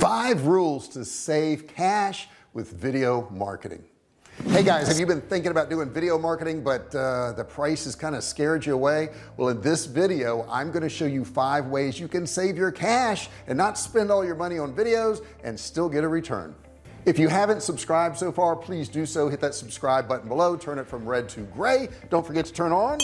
5 rules to save cash with video marketing. Hey guys, have you been thinking about doing video marketing but the price has kind of scared you away? Well, in this video I'm going to show you 5 ways you can save your cash and not spend all your money on videos and still get a return. If you haven't subscribed so far, please do so. Hit that subscribe button below, turn it from red to gray. Don't forget to turn on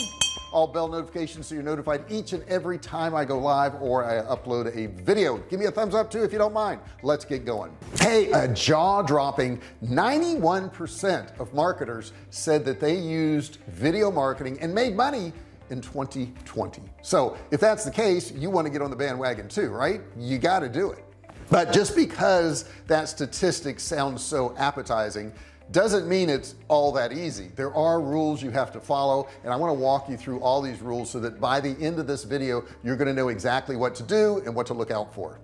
all bell notifications so you're notified each and every time I go live or I upload a video. Give me a thumbs up too if you don't mind. Let's get going. Hey, a jaw-dropping 91% of marketers said that they used video marketing and made money in 2020. So if that's the case, you want to get on the bandwagon too, right? You got to do it. But just because that statistic sounds so appetizing doesn't mean it's all that easy. There are rules you have to follow, and I want to walk you through all these rules so that by the end of this video you're going to know exactly what to do and what to look out for.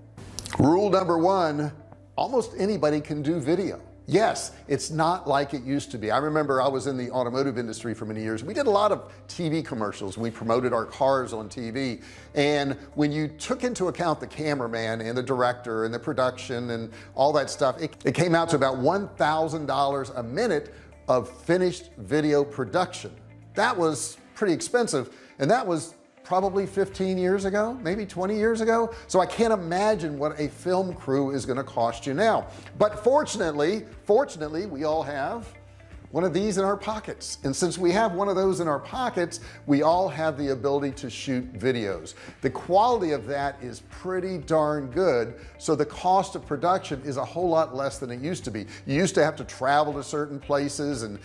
Rule number 1, almost anybody can do video. Yes, it's not like it used to be. I remember I was in the automotive industry for many years. We did a lot of TV commercials. We promoted our cars on TV, and when you took into account the cameraman and the director and the production and all that stuff, it came out to about $1,000 a minute of finished video production. That was pretty expensive, and that was probably 15 years ago, maybe 20 years ago. So I can't imagine what a film crew is going to cost you now. But fortunately we all have one of these in our pockets, and since we have one of those in our pockets, we all have the ability to shoot videos. The quality of that is pretty darn good, so the cost of production is a whole lot less than it used to be. You used to have to travel to certain places and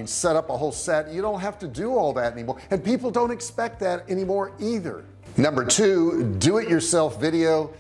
set up a whole set. You don't have to do all that anymore, and people don't expect that anymore either. Number 2, do-it-yourself video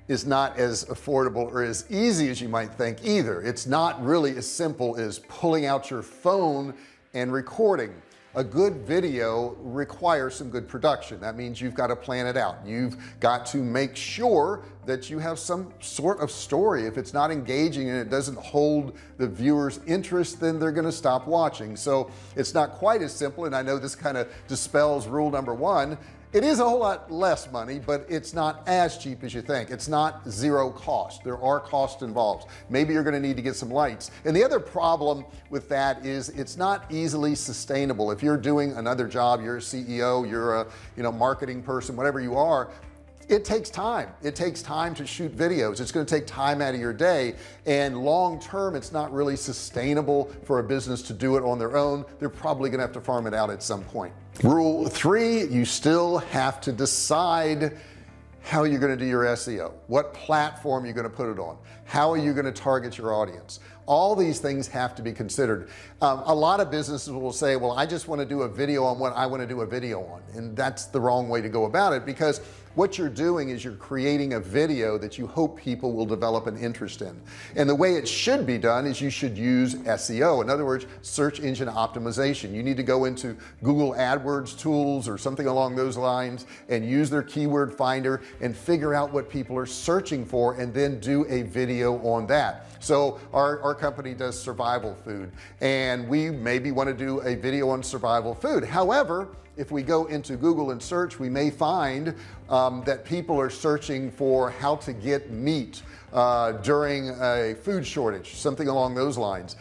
is not as affordable or as easy as you might think either. It's not really as simple as pulling out your phone and recording. A good video requires some good production. That means you've got to plan it out. You've got to make sure that you have some sort of story. If it's not engaging and it doesn't hold the viewer's interest, then they're going to stop watching. So it's not quite as simple, and I know this kind of dispels rule number 1. It is a whole lot less money, but it's not as cheap as you think. It's not zero cost. There are costs involved. Maybe you're going to need to get some lights. And the other problem with that is it's not easily sustainable. If you're doing another job, you're a CEO, you're a marketing person, whatever you are, it takes time. It takes time to shoot videos. It's going to take time out of your day, and long term it's not really sustainable for a business to do it on their own. They're probably going to have to farm it out at some point. Rule 3, you still have to decide how you're going to do your SEO, what platform you're going to put it on, how are you going to target your audience. All these things have to be considered. A lot of businesses will say, well, I just want to do a video on what I want to do a video on, and that's the wrong way to go about it, because what you're doing is you're creating a video that you hope people will develop an interest in, and the way it should be done is you should use SEO. In other words, search engine optimization. You need to go into Google AdWords tools or something along those lines and use their keyword finder and figure out what people are searching for, and then do a video on that. So our company does survival food, and we maybe want to do a video on survival food. However, if we go into Google and search, we may find that people are searching for how to get meat during a food shortage, something along those lines.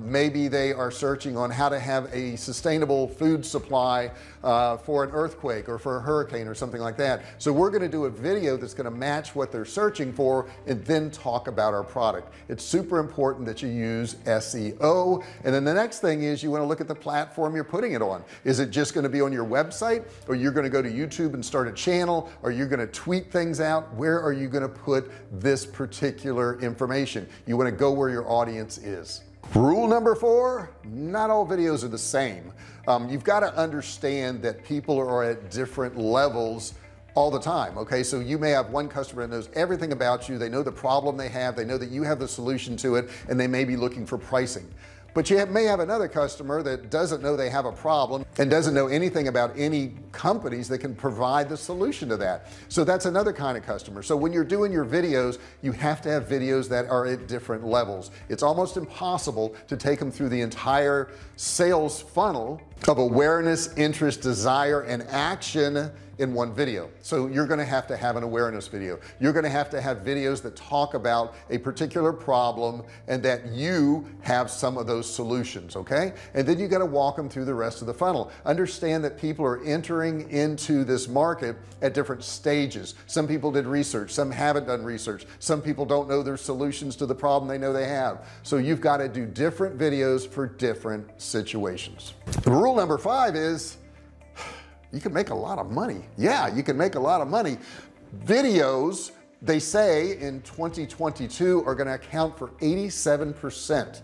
Maybe they are searching on how to have a sustainable food supply for an earthquake or for a hurricane or something like that. So we're going to do a video that's going to match what they're searching for and then talk about our product. It's super important that you use SEO. And then the next thing is you want to look at the platform you're putting it on. Is it just going to be on your website, or you're going to go to YouTube and start a channel, or you're going to tweet things out? Where are you going to put this particular information? You want to go where your audience is. Rule number 4, not all videos are the same. You've got to understand that people are at different levels all the time. Okay, so you may have one customer that knows everything about you. They know the problem they have, they know that you have the solution to it, and they may be looking for pricing. But you may have another customer that doesn't know they have a problem and doesn't know anything about any companies that can provide the solution to that. So that's another kind of customer. So when you're doing your videos, you have to have videos that are at different levels. It's almost impossible to take them through the entire sales funnel of awareness, interest, desire, and action in one video. So you're going to have an awareness video. You're going to have videos that talk about a particular problem and that you have some of those solutions. Okay, and then you got to walk them through the rest of the funnel. Understand that people are entering into this market at different stages. Some people did research, some haven't done research, some people don't know their solutions to the problem they know they have. So you've got to do different videos for different situations. Rule number 5 is you can make a lot of money. Yeah, you can make a lot of money. Videos, they say in 2022 are going to account for 87%.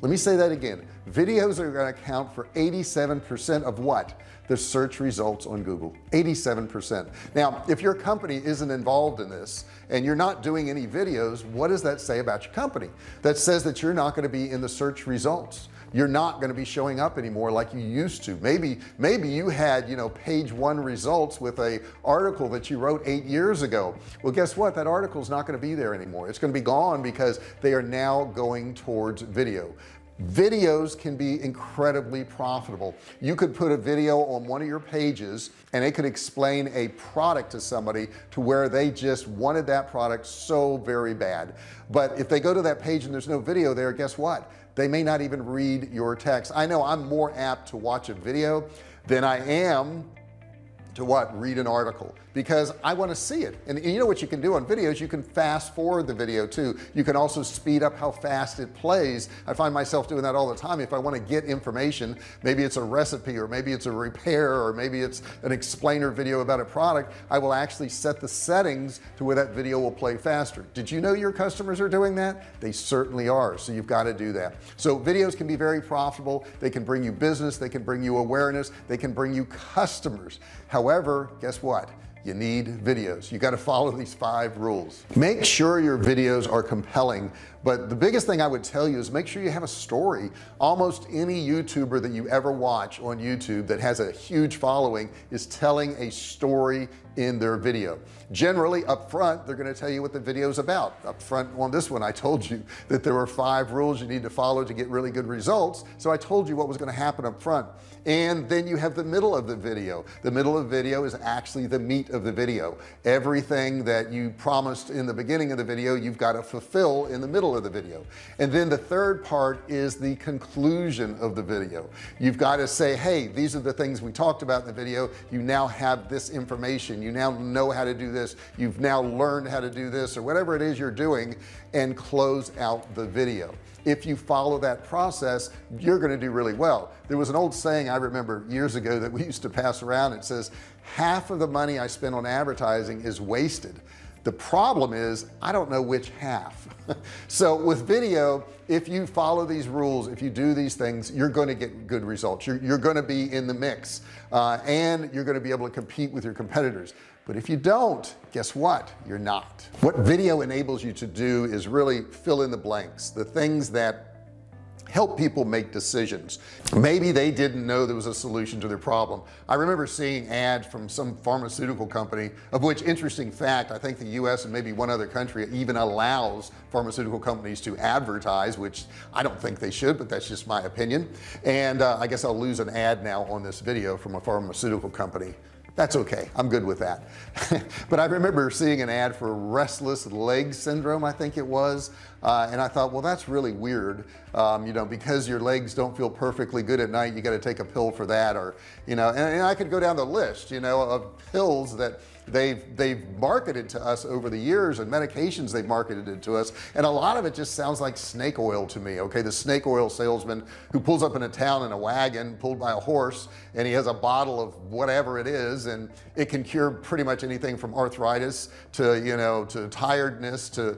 Let me say that again. Videos are going to account for 87% of what? The search results on Google. 87%. Now if your company isn't involved in this and you're not doing any videos, what does that say about your company? That says that you're not going to be in the search results. You're not going to be showing up anymore like you used to. Maybe you had, page 1 results with a article that you wrote 8 years ago. Well, guess what? That article is not going to be there anymore. It's going to be gone because they are now going towards video. Videos can be incredibly profitable. You could put a video on one of your pages and it could explain a product to somebody to where they just wanted that product so very bad. But if they go to that page and there's no video there, guess what? They may not even read your text. I know I'm more apt to watch a video than I am to read an article, because I want to see it. And you know what you can do on videos? You can fast forward the video too. You can also speed up how fast it plays. I find myself doing that all the time. If I want to get information, maybe it's a recipe, or maybe it's a repair, or maybe it's an explainer video about a product, I will actually set the settings to where that video will play faster. Did you know your customers are doing that? They certainly are. So you've got to do that. So videos can be very profitable. They can bring you business, they can bring you awareness, they can bring you customers. However, guess what? You need videos. You got to follow these 5 rules. Make sure your videos are compelling, but the biggest thing I would tell you is make sure you have a story. Almost any YouTuber that you ever watch on YouTube that has a huge following is telling a story in their video. Generally up front, they're going to tell you what the video is about. Up front on this one, I told you that there were 5 rules you need to follow to get really good results. So I told you what was going to happen up front. And then you have the middle of the video. The middle of the video is actually the meat of the video. Everything that you promised in the beginning of the video, you've got to fulfill in the middle of the video. And then the third part is the conclusion of the video. You've got to say, hey, these are the things we talked about in the video. You now have this information. You now know how to do this. You've now learned how to do this, or whatever it is you're doing, and close out the video. If you follow that process, you're going to do really well. There was an old saying I remember years ago that we used to pass around. It says, half of the money I spend on advertising is wasted. The problem is I don't know which half. So with video, if you follow these rules, if you do these things, you're going to get good results. You're going to be in the mix, and you're going to be able to compete with your competitors. But if you don't, guess what? You're not. What video enables you to do is really fill in the blanks, the things that help people make decisions. Maybe they didn't know there was a solution to their problem. I remember seeing ads from some pharmaceutical company, of which, interesting fact, I think the US and maybe one other country even allows pharmaceutical companies to advertise, which I don't think they should, but that's just my opinion. And I guess I'll lose an ad now on this video from a pharmaceutical company. That's okay, I'm good with that. But I remember seeing an ad for restless leg syndrome, I think it was, and I thought, well, that's really weird, because your legs don't feel perfectly good at night, you got to take a pill for that, or and I could go down the list of pills that they've marketed to us over the years, and medications they've marketed it to us, and a lot of it just sounds like snake oil to me. Okay, the snake oil salesman who pulls up in a town in a wagon pulled by a horse, and he has a bottle of whatever it is, and it can cure pretty much anything from arthritis to to tiredness to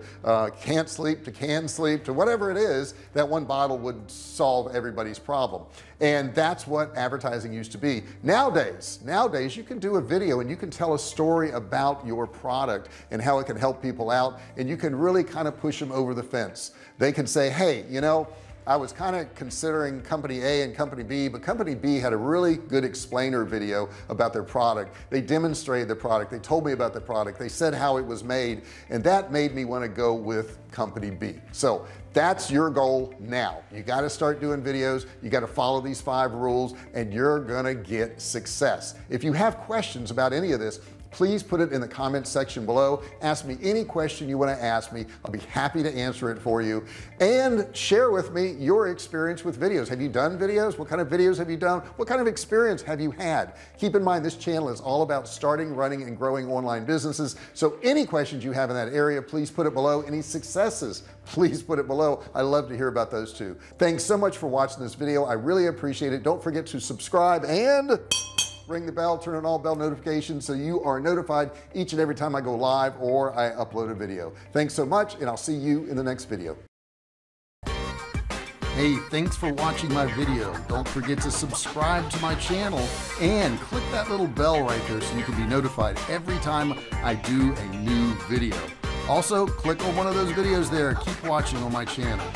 can't sleep to can sleep to whatever it is. That one bottle would solve everybody's problem. And that's what advertising used to be. Nowadays you can do a video and you can tell a story about your product and how it can help people out, and you can really kind of push them over the fence. They can say, hey, I was kind of considering company A and company B, but company B had a really good explainer video about their product. They demonstrated the product, they told me about the product, they said how it was made, and that made me want to go with company B. So that's your goal now. You got to start doing videos, you got to follow these 5 rules, and you're gonna get success. If you have questions about any of this, please put it in the comments section below. Ask me any question you want to ask me. I'll be happy to answer it for you, and share with me your experience with videos. Have you done videos? What kind of videos have you done? What kind of experience have you had? Keep in mind, this channel is all about starting, running, and growing online businesses. So any questions you have in that area, please put it below. Any successes, please put it below. I love to hear about those too. Thanks so much for watching this video. I really appreciate it. Don't forget to subscribe and ring the bell, turn on all bell notifications so you are notified each and every time I go live or I upload a video. Thanks so much, and I'll see you in the next video. Hey, thanks for watching my video. Don't forget to subscribe to my channel and click that little bell right there so you can be notified every time I do a new video. Also, click on one of those videos there. Keep watching on my channel.